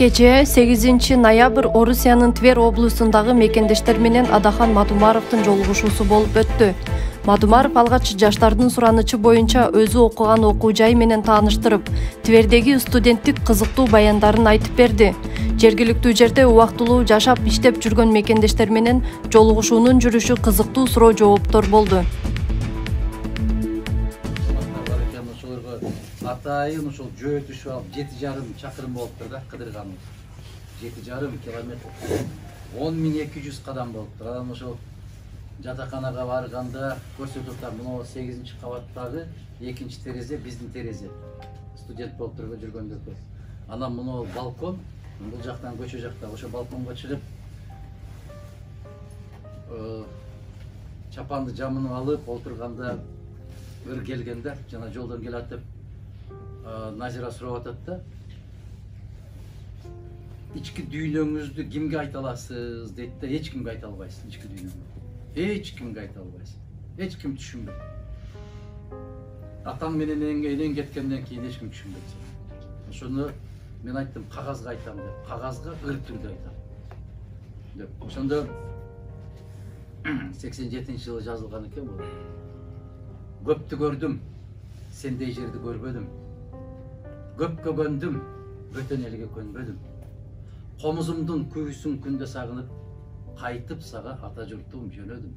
Кечээ 8 ноябрь Орусиянын Тver облусундагы мекендештер менен Адахан Мадумаровдун жолугушуусу болуп өттү. Мадумаров алгач жаштардын суранычы боюнча өзү окуган окуу жай менен тааныштырып, Твердеги студенттик кызыктуу баяндарын айтып берди. Жергиликтүү жерде убактылуу жашап иштеп жүргөн мекендештер менен жолугушуунун жүрүшү кызыктуу суроо жооптор болду. Атайын ушул жөө түшүп алып 7,5 чакырым болуптур да, кыдырган. 7,5 километр. 10.200 кадам болуптур. Анан ошол жатаканага барганда көрсөтүп атам, мына 8-чи кабаттагы 2-чи терезе биздин терезе. Студент болуп жүргөндө. Анан мына балкон, бул жактан көчө жакта, ошо балконго чыгып чапанды жамынып алып отурганда ыр келгенде, жана жолдон келатып Назира сурап атат да. Ички дүйнөңүздү кимге айта аласыз дейт да, эч кимге айта албайсыз ички дүйнөңдү. Эч кимге айта албайсыз. Эч ким түшүнбөйт. Атаң менен энең кеткенден кийин эч ким түшүнбөйт. Ошону мен айттым, кагазга айтам деп. Кагазга ыр түрдө айтам деп. Ошондо 87-жылы жазылган экен бул. Көптү көрдүм, сендей жерди көрбөдүм. Көп көгөндүм, бөтөн элге көнбөдүм. Комузумдун күйүүсүн күндө сагынып, кайтып сага ата журтум жөнөдүм.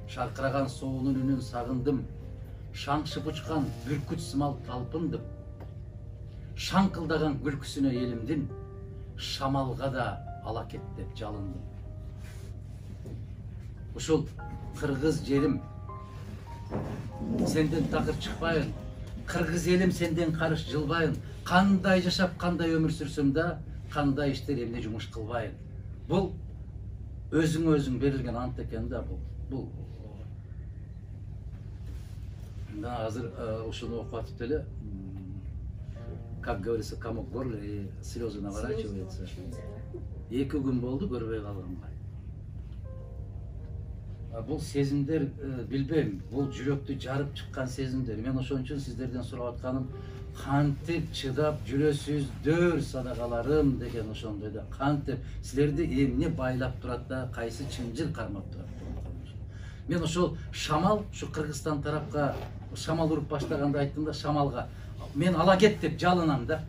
Шаркыраган соонун үнүн сагындым, шаңшып учкан бүркүт сымал талпындым. Шаңкылдаган күлкүсүнө элимдин, шамалга да ала кет деп жалындым. Ушул кыргыз жерим, сенден такыр чыкпайын. Кыргыз элим сенден карыш жылбайын. Кандай жашап, кандай өмүр сүрсөм да, кандай иштер эмне жумуш кылбайын. Бул өзүң берилген ант экен да бул. Азыр ушуну окуп атып эле, как говорится, комок в горле и слезы наворачиваются. 2 күн болду көрбөй калганга. Бул сезимдер, билбейм, бул жүрөктү жарып чыккан сезимдер. Мен ошон үчүн сиздерден сурап атканым, кантип чыдап жүрөсүздөр садакаларым деген ошондой да. Кантип силерди эмне байлап турат да, кайсы чынжыр кармап турат. Мен ошол шамал, ушу Кыргызстан тарапка шамал уруп баштаганда айттым да, шамалга мен ала кет деп жалынам да.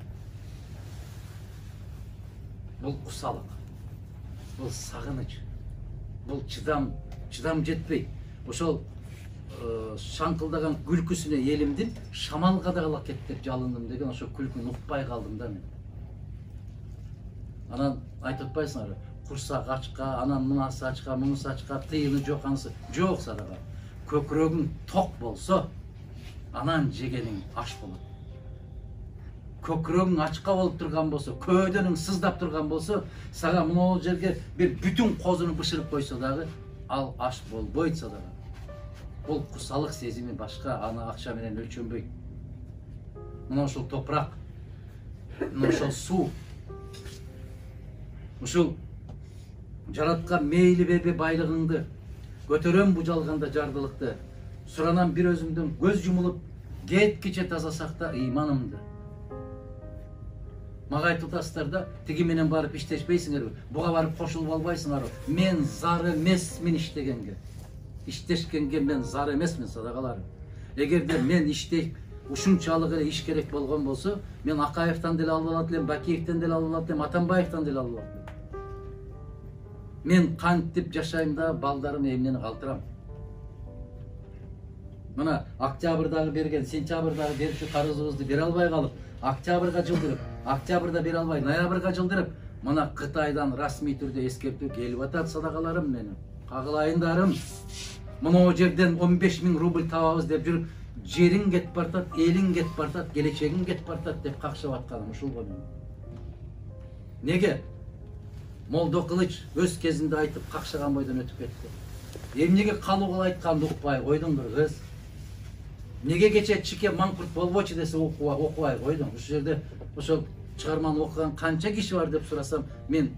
Бул кусалык. Бул сагыныч. Бул чыдам жетпей, ошол шаңкылдаган күлкүсүнө элимдин, шамалга да ала кет деп жалындым деген ошол күлкүнү укпай калдым да мен. Анан айтып атпайсыңарбы, курсак ачка, анан мынасы ачка, мунусу ачка, тыйыны жок, анысы жок садага. Көкүрөгүң ток болсо, анан жегениң аш болот. Көкүрөгүң ачка болуп турган болсо, көөдөнүң сыздап турган болсо, сага мына жерге бир бүтүн козуну бышырып койсо дагы, ал аш болбойт садага. Бул кусалык сезими башка, аны акча менен өлчөнбөйт. Мына ушул топурак, мына ушул суу, ушул жараткан мейли бербе байлыгыңды, көтөрөм бу жалганда жардылыкты, суранам бир өзүңдөн көз жумулуп, кеткиче тазасак да ыйманымды. Мага айтып атасыздар да, тиги менен барып иштешпейсиңерби, буга барып кошулуп албайсыңарбы. Мен зар эмесмин иштегенге. Иштешкенге мен зар эмесмин садакаларым. Эгерде мен ушунчалык эле иш керек болгон болсо, мен Акаевтан деле алып алат элем, Бакиевден деле алып алат элем, Атамбаевден деле алып алат элем. Мен кантип жашайм да балдарым эмнени калтырам. Мына октябрдагы берген, сентябрдагы берчү карызыбызды бере албай калып, октябрга жылдырып, октябрда бере албай, ноябрга жылдырып, мына Кытайдан расмий түрдө эскертүү келип атат садакаларым менин. Кагылайындарым, мына жерден 15.000 рубль табабыз деп жүрүп, жериң кетип бартат, элиң кетип бартат, келечегиң кетип бартат деп какшап атканым ушул го мен. Неге? Молдо Кылыч өз кезинде айтып какшаган бойдон өтүп кетти. Эмнеге калууга айтканды укпай койдуң бир кыз? Неге кече чике маңкурт болбочу десе окубай койдуң? Ушул жерде ошол чыгарманы окуган канча киши бар деп сурасам, мен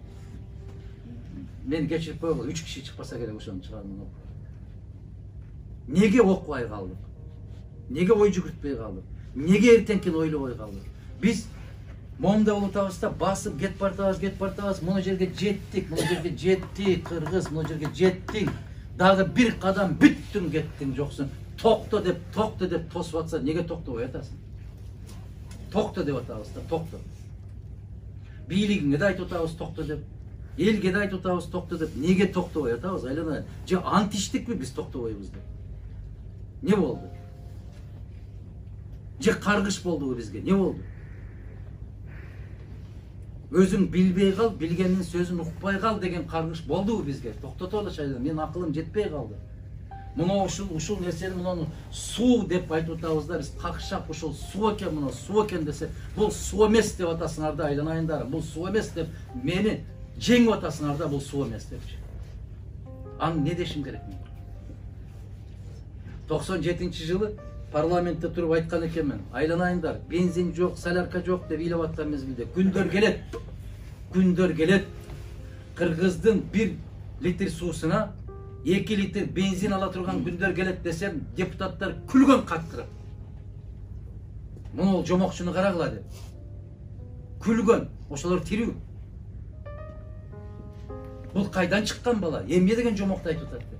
кечирип койгула, 3 киши чыкпаса керек ошонун чыгарманы окуп. Неге окубай калдык? Неге ой жүгүртпөй калдык? Неге эртеңкини ойлобой калдык? Биз момда улутабызда басып кет бартабыз, мына жерге жеттик, Кыргыз, мына жерге жеттиң. Дагы бир кадам бүттүң, кеттиң, жоксуң. Токто деп тосуп атса, неге токтобой атасың? Токто деп атабыз да, токто. Бийлигиңе да айтып атабыз токто деп. Элге да айтып атабыз токто деп. Неге токтобой атабыз? Айлана, же ант иштикпи биз токтобойбуз деп? Не болду? Же каргыш болдубу бизге? Не болду? Өзүң билбей кал, билгендин сөзүн укпай кал деген каргыш болдубу бизге? Токтотолуч айлана, менин акылым жетпей калды. Мына ушул нерсени муну суу деп айтып атабыз да, биз какшап ушул суу экен, мына суу экен десе, бул суу эмес деп атасыңар да, айланайындар. Бул суу эмес деп мени жеңип атасыңар да, бул суу эмес депчи. Аны не дешим керек мен? 97-жылы парламентте туруп айткан экенмин. Айланайындар, бензин жок, солярка жок деп ыйлап аткан мезгилде күндөр келет. Кыргыздын 1 литр суусуна 2 литр бензин ала турган күндөр келет десем, депутаттар күлгөн каткырып. Муну жомокчуну карагыла деп. Күлгөн, ошолор тирүү. Бул кайдан чыккан бала? Эмне деген жомокту айтып атат деп.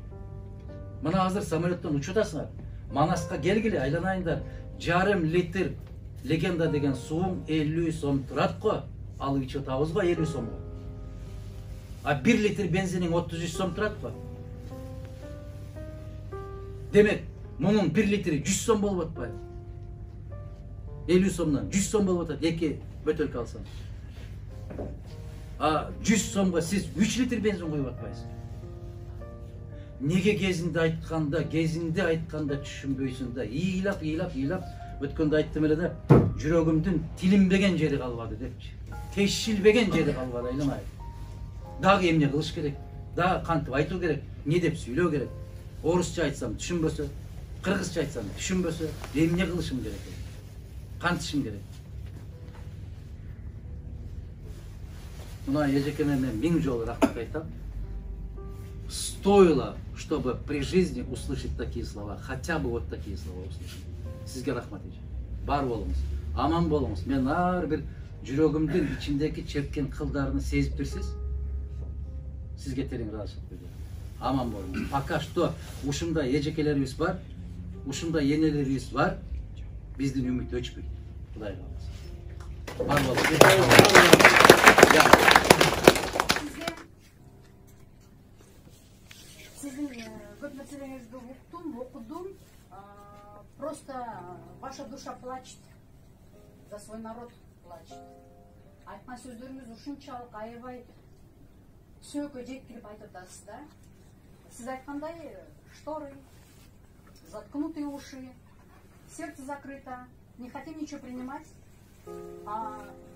Мына азыр самолеттон учуп атасыңар. Манаска келгиле, айланайындар. 1,5 литр легенда деген сууң 50 сом турат го. Алып ичип атабыз го 50 сомго. А 1 литр бензиниң 33 сом турат го. Демек, мунун 1 литри 100 сом болуп атпайбы? 50 сомдон 100 сом болуп атат, 2 бөтөлкө алсаң. А 100 сомго сиз 3 литр бензин коюп атпайсыз. Неге кезинде айтканда түшүнбөйсүң да, ыйлап, өткөндө айттым эле да, жүрөгүмдүн тилинбеген жери калбады депчи. Тешилбеген жери калбады, айланай. Дагы эмне кылыш керек? Дагы кантип айтуу керек? Не деп сүйлөө керек? Орусча айтсам түшүнбөсө, кыргызча айтсам түшүнбөсө, эмне кылышым керек? Кантишим керек? Мына эжекеме мен 1000 жолу рахмат айтам. Стоило, чтобы при жизни услышать такие слова, хотя бы вот такие слова услышать. Сизге рахмат эже. Бар болуңуз, аман болуңуз. Мен ар бир жүрөгүмдүн ичиндеги чепкен кылдарын сезип турсуз. Сизге терең ыраазычылык билдирем. Аман болуңуз. Пока что ушундай эжекелерибиз бар, ушундай энелерибиз бар. Биздин үмүт өчпөйт. Кудайга алса. Бар болуңуз. Sizin көп нерселеріңізді окудум. Просто ваша душа плачет. За свой народ плачет. Айтқан сөздеріңіз ушунчалык аябай сөккө жеткирип айтып атасыз да. Сиз айткандай шторы, заткнутые уши, сердце закрыто, не хотим ничего принимать.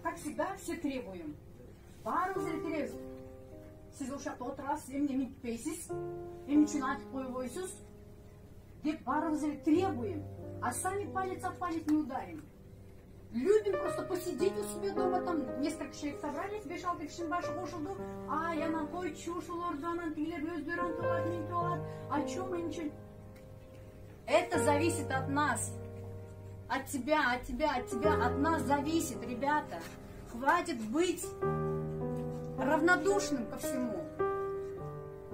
Как всегда, все требуем. Баарыбыз эле теребиз. Сиз ошакта отурасыз, эмне минтпейсиз, эмне үчүн айтып койбойсуз деп баарыбыз эле требуем, а сами палец о палец не ударим. Любим просто посидеть у себя дома, там несколько человек собрались, 5-6 кишинин башы кошулду, анан койчу ушулорду, анан тигилер өздөрү антып алат, минтип алат, а чё мы ничего. Это зависит от нас. От тебя, от нас зависит, ребята. Хватит быть равнодушным ко всему.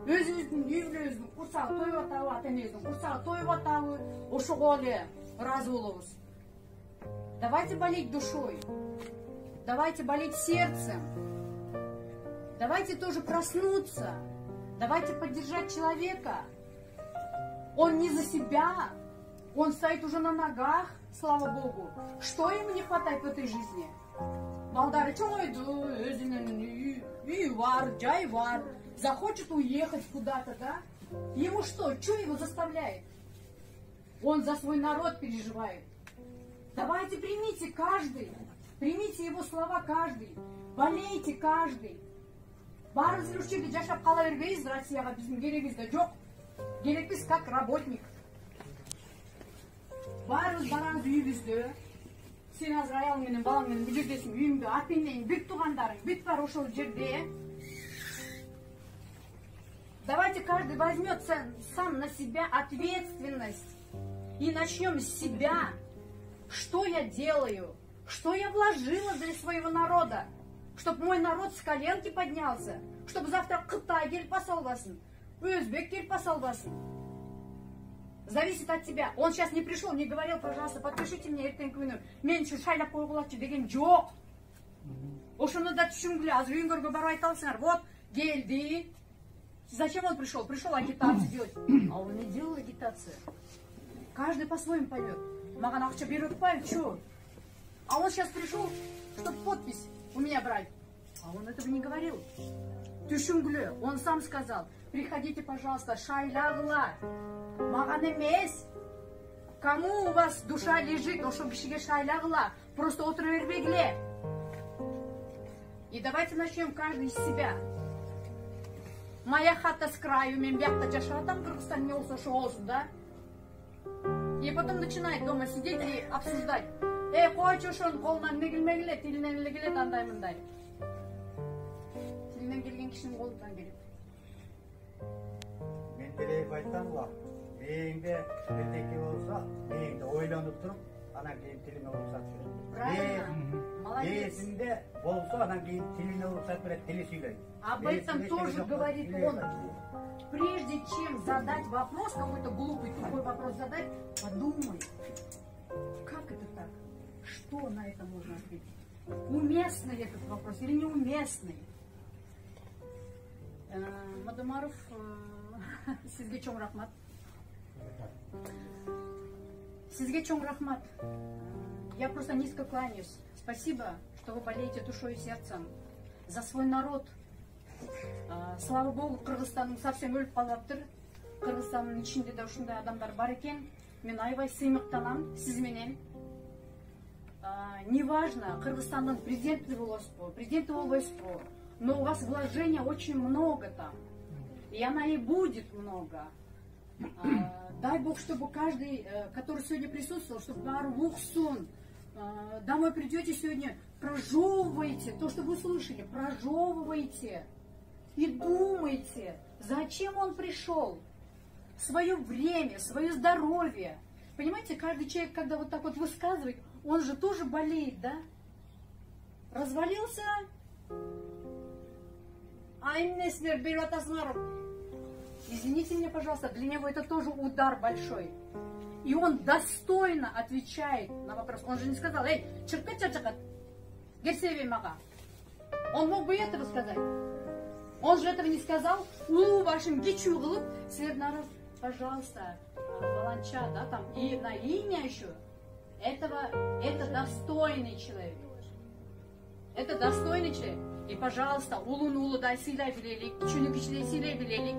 Өзүңүздүн үйүңүздүн курсагы тоюп атабы, ата энеңиздин курсагы тоюп атабы, ошого эле ыраазы болобуз. Давайте болеть душой. Давайте болеть сердцем. Давайте тоже проснуться. Давайте поддержать человека. Он не за себя. Он стоит уже на ногах, слава Богу. Что ему не хватает в этой жизни? Балдары чоңойду, өзүнүн үйү бар, жай бар. Захочет уехать куда-то, да? Ему что его заставляет? Он за свой народ переживает. Давайте примите каждый. Примите его слова каждый. Болейте каждый. Баарыбыз эле ушул жерде жашап кала бербейбиз, Россияга биздин керегибиз да жок. Керекпиз как работник. Баарыбыз барабыз үйүбүздө. Сен азыр аял менен балаң менен бул жердесиң, үйүңдө ата энең, бүт туугандарың, бүт бар ошол жерде. Давайте каждый возьмет сам на себя ответственность и начнем с себя. Что я делаю? Что я вложила для своего народа? Чтобы мой народ с коленки поднялся. Чтобы завтра Кытай келіп басалбасын. Өзбек келіп басалбасын. Зависит от тебя. Он сейчас не пришел, не говорил, пожалуйста, подпишите мне ертеңгі күні. Мен үшін шайлап қойғылатшы деген жоқ. Ошоны да түшүнгүлө. Азыр үйүңөргө барып айта алсыңар. Вот, келди. Зачем он пришел? Пришел агитацию делать. А он не делал агитацию. Каждый по-своему пойдет. Маган акча берет пай, чё? А он сейчас пришел, чтобы подпись у меня брать. А он этого не говорил. Түшүнгүлө. Он сам сказал, приходите, пожалуйста, шайлағыла. Маган эмес. Кому у вас душа лежит, ошо кишиге шайлағыла. Просто отыра бербегиле. И давайте начнем каждый из себя. Моя хата с краю, мен бияқта жашатам, Кыргызстан не болсо ошо болсун, да? И потом начинает дома сидеть и обсуждать. Койчу ошонун колунан эмне келмегиле, тилинен эле келет андай мындай. Тилинен келген кишинин колунан келет. Мен деле айтсам го, мээңде бирдеке болсо, мээңде ойлонуп туруп, анан кийин тилине уруксат берет. Правильно. Молодец. Мээсинде болсо, анан кийин тилине уруксат берет, тили сүйлөйт. Об этом тоже говорит он. Прежде чем задать вопрос, какой-то глупый, тупой вопрос задать, подумай, как это так? Что на это можно ответить? Уместный этот вопрос или неуместный? Мадумаров, сизге чоң рахмат. Сизге чоң рахмат. Я просто низко кланяюсь. Спасибо, что вы болеете душой и сердцем за свой народ. Слава Богу, Кыргызстанның совсем өлүп калыптыр. Кыргызстандын ичинде да ушундай адамдар бар экен. Мен аябай сыймыктанам сиз менен. Неважно, Кыргызстандын президенти болосузбу, президенти болбойсузбу, но у вас вложения очень много там. И она и будет много. Дай Бог, чтобы каждый, который сегодня присутствовал, чтобы бары уксун. Домой придете сегодня, прожевывайте то, что вы слышали, прожевывайте. И думайте, зачем он пришел, свое время, свое здоровье. Понимаете, каждый человек, когда вот так вот высказывает, он же тоже болеет, да? Развалился, извините меня, пожалуйста, для него это тоже удар большой. И он достойно отвечает на вопрос. Он же не сказал, эй, чырка-чырчакат, герсеве мага. Он мог бы этого сказать. Он же этого не сказал. Вашим гичу глуп, народ, пожалуйста, волонча, да, там, и на имя еще. Это достойный человек. Это достойный человек. И, пожалуйста, улун дай силай билелик, кичуну кичилей силай билелик.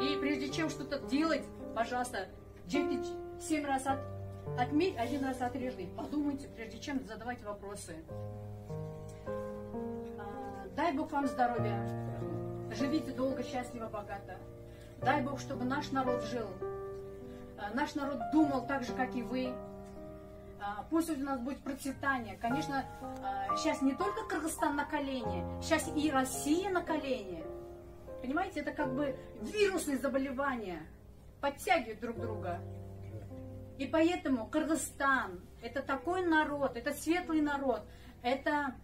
И прежде чем что-то делать, пожалуйста, 7 раз отметь, 1 раз отрежь. Подумайте, прежде чем задавать вопросы. Дай Бог вам здоровья. Живите долго, счастливо, богато. Дай Бог, чтобы наш народ жил. Наш народ думал так же, как и вы. Пусть у нас будет процветание. Конечно, сейчас не только Кыргызстан на колене, сейчас и Россия на колене. Понимаете, это как бы вирусные заболевания. Подтягивают друг друга. И поэтому Кыргызстан — это такой народ, это светлый народ, это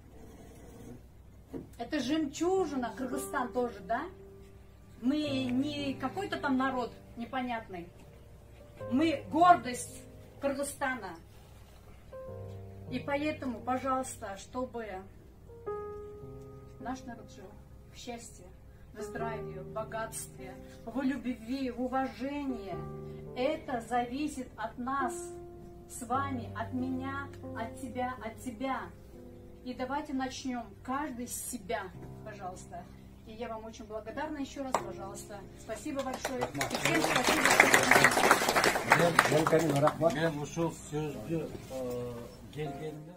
жемчужина, Кыргызстан тоже, да? Мы не какой-то там народ непонятный. Мы гордость Кыргызстана. И поэтому, пожалуйста, чтобы наш народ жил в счастье, в здравии, в богатстве, в любви, в уважении. Это зависит от нас с вами, от меня, от тебя. И давайте начнем каждый с себя, пожалуйста. И я вам очень благодарна еще раз, пожалуйста. Спасибо большое. И всем спасибо. Мен ушул сөздү келгенде